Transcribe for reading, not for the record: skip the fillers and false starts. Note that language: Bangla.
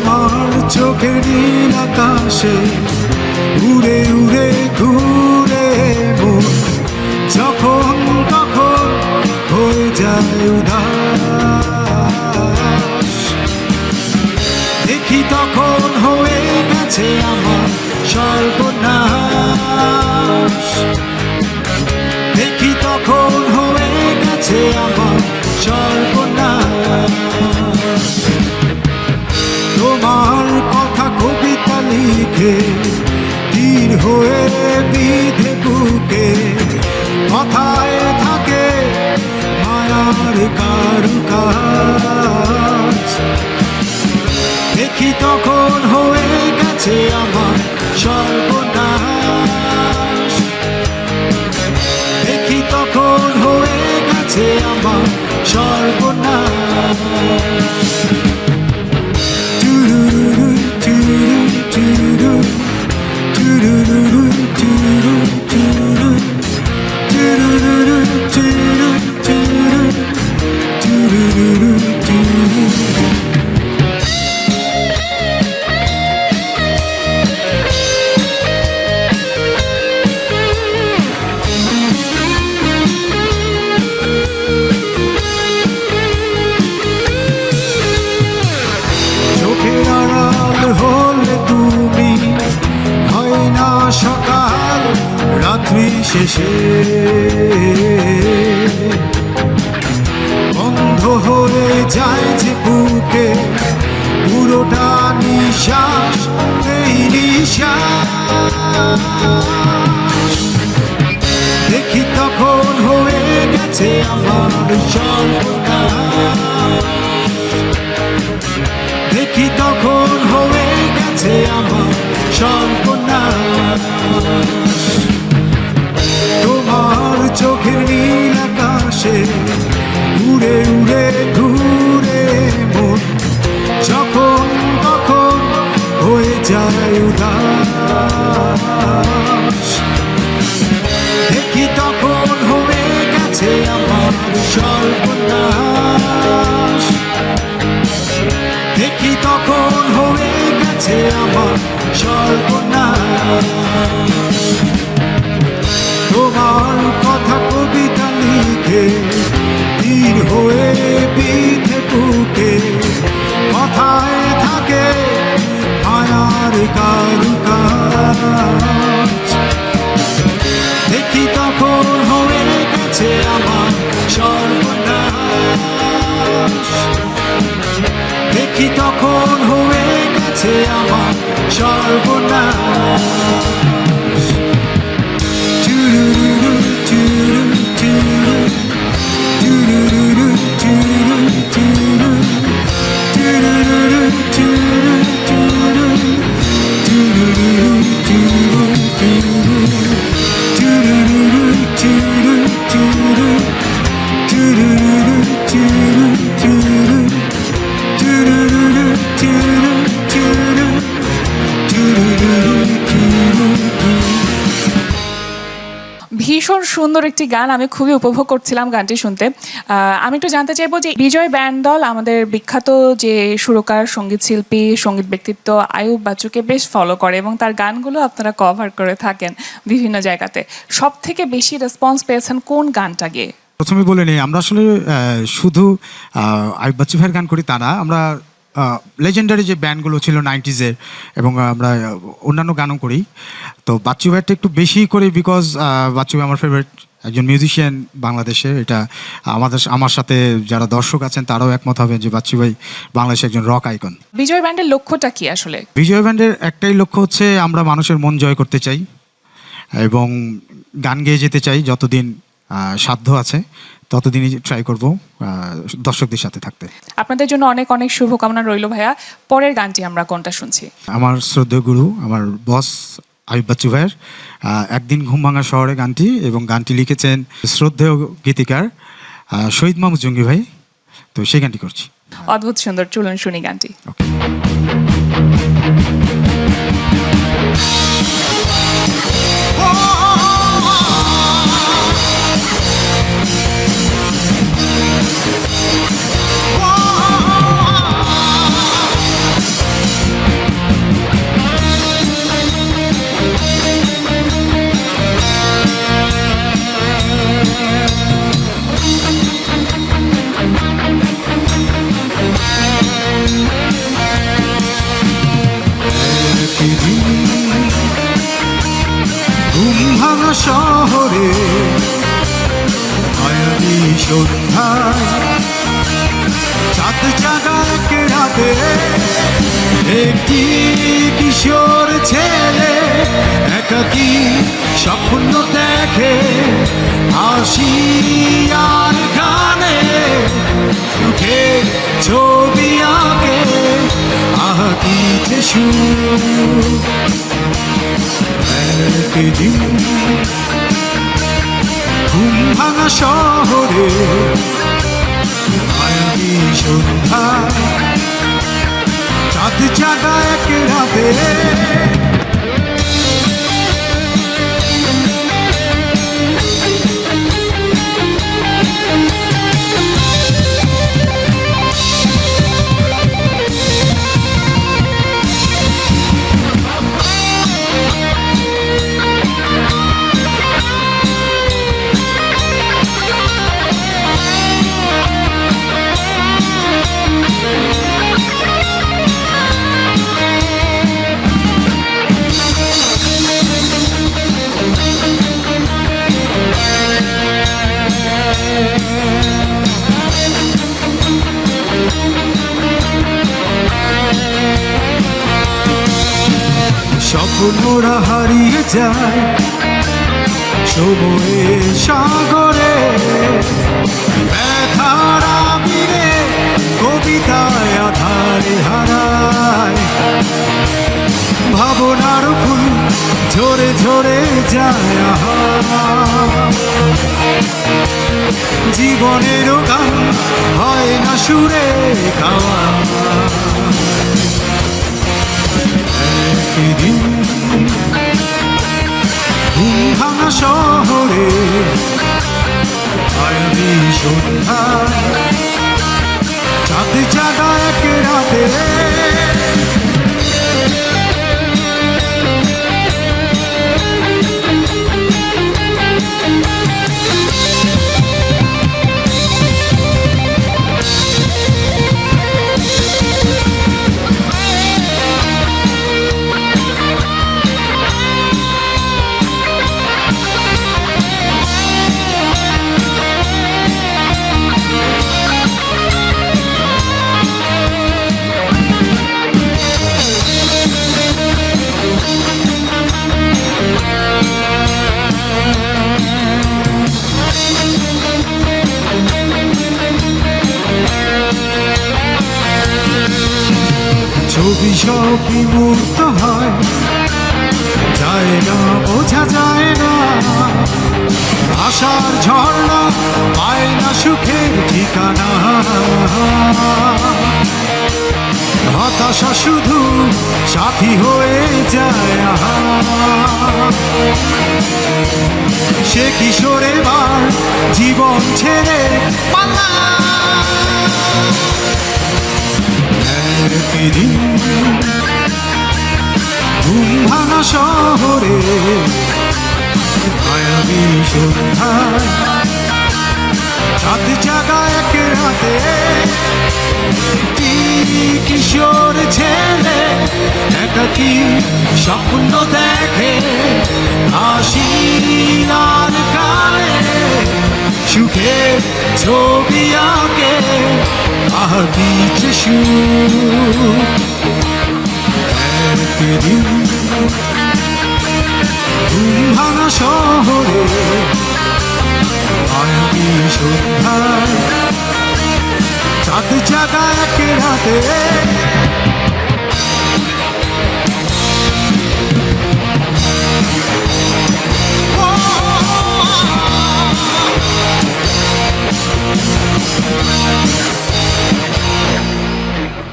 তোমার চোখের নীল আকাশে উড়ে উড়ে ঘুরে মন যখন তখন হয়ে যায় উদাস। দেখি তখন হয়ে গেছে আমার সর্বনাশ। দেখি তখন হয়ে গেছে আমার সর্বনাশ। তোমার কথা কবিতা লিখে তীর হয়ে বিধে বুকে কথায় থাকে মায়ার কারুকাজ। দেখি তখন হয়ে গেছে আমার সর্বনাশ। দেখি তখন হয়ে গেছে আমার সর্বনাশ। সকাল রাত্রি শেষে বন্ধ হয়ে যায় যে বুকে পুরোটা নিঃশ্বাস এই নিঃশ্বাস। দেখি তখন হয়ে গেছে আমার সর্বনাশ। দেখি তখন হয়ে গেছে আমার সর্বনাশ। তোমার চোখের নীল আকাশে উড়ে উড়ে ঘুরে মন যখন তখন হয়ে যায় উদাস। দেখি তখন হয়ে গেছে আমার সর্বনাশ। দেখি তখন হয়ে গেছে আমার সর্বনাশ। তোমার কথা কবিতা লিখে তীর হয়ে বিধে বুকে কথায় থাকে মায়ার কারুকাজ। দেখি তখন হয়ে গেছে আমার সর্বনাশ। দেখি তখন হয়ে গেছে আমার সর্বনাশ। ভীষণ সুন্দর একটি গান, আমি খুবই উপভোগ করছিলাম গানটি শুনতে। আমি একটু জানতে চাইবো যে বিজয় ব্যান্ড দল আমাদের বিখ্যাত যে সুরকার, সঙ্গীত শিল্পী, সঙ্গীত ব্যক্তিত্ব আইয়ুব বাচ্চুকে বেশ ফলো করে এবং তার গানগুলো আপনারা কভার করে থাকেন বিভিন্ন জায়গাতে। সব থেকে বেশি রেসপন্স পেয়েছেন কোন গানটা গিয়ে? প্রথমে বলে নিই, আমরা আসলে শুধু আইয়ুব বাচ্চু ভাইয়ের গান করি তা না, আমরা লেজেন্ডারি যে ব্যান্ডগুলো ছিল 90s-এর এবং আমরা অন্যান্য গানও করি। তো বাচ্চু ভাইয়েরটা একটু বেশি করি বিকজ বাচ্চু ভাই আমার ফেভারিট একজন মিউজিশিয়ান বাংলাদেশে। এটা আমার সাথে যারা দর্শক আছেন তারাও একমত হবেন যে বাচ্চু ভাই বাংলাদেশে একজন রক আইকন। বিজয় ব্যান্ডের লক্ষ্যটা কি আসলে? বিজয় ব্যান্ডের একটাই লক্ষ্য হচ্ছে আমরা মানুষের মন জয় করতে চাই এবং গান গেয়ে যেতে চাই। যতদিন সাধ্য আছে ততদিনই ট্রাই করব দর্শকদের সাথে থাকতে। আপনাদের জন্য অনেক অনেক শুভকামনা রইল ভাইয়া। পরের গানটি আমরা কোনটা শুনছি? আমার শ্রদ্ধেয় গুরু, আমার বস আইয়ুব বাচ্চু ভাইয়ের একদিন ঘুম ভাঙা শহরে গানটি, এবং গানটি লিখেছেন শ্রদ্ধেয় গীতিকার শহীদ মাহমুদ জঙ্গি ভাই। তো সেই গানটি করছি। অদ্ভুত সুন্দর, চলুন শুনি গানটি। হাসি আর গানে সুখে ছবি আঁকে আহা কি যে সুখ একদিন ঘুম ভাঙা শহরে মায়াবী সন্ধ্যা চাঁদ জাগা এক রাতে স্বপ্নরা হারিয়ে যায় সময়ের সাগরে ব্যথার আবিরে কবিতায় আধারে হারায় ভাবনার ফুল ঝরে ঝরে যায় আহা জীবনেরও গান হয় না সুরে গাওয়া একদিন ঘুম ভাঙা শহরে মায়াবী সন্ধ্যা চাঁদ জাগা এক রাতে ছবি সব বিমূর্ত হয় যায় না বোঝা যায় না আশার ঝর্ণা পায় না সুখের ঠিকানা হতাশা শুধু সাথী হয়ে যায় আহা সে কিশোরে বার জীবন ছেড়ে পালা একদিন ঘুম ভাঙা শহরে মায়াবী সন্ধ্যা চাঁদ জাগা এক রাতে কিশোর ছেলে একাকী স্বপ্ন দেখে হাসি আর গানে সুখের ছবি আঁকে আহা কি যে সুখ একদিন ঘুম ভাঙা শহরে মায়াবী সন্ধ্যা চাঁদ জাগা এক রাতে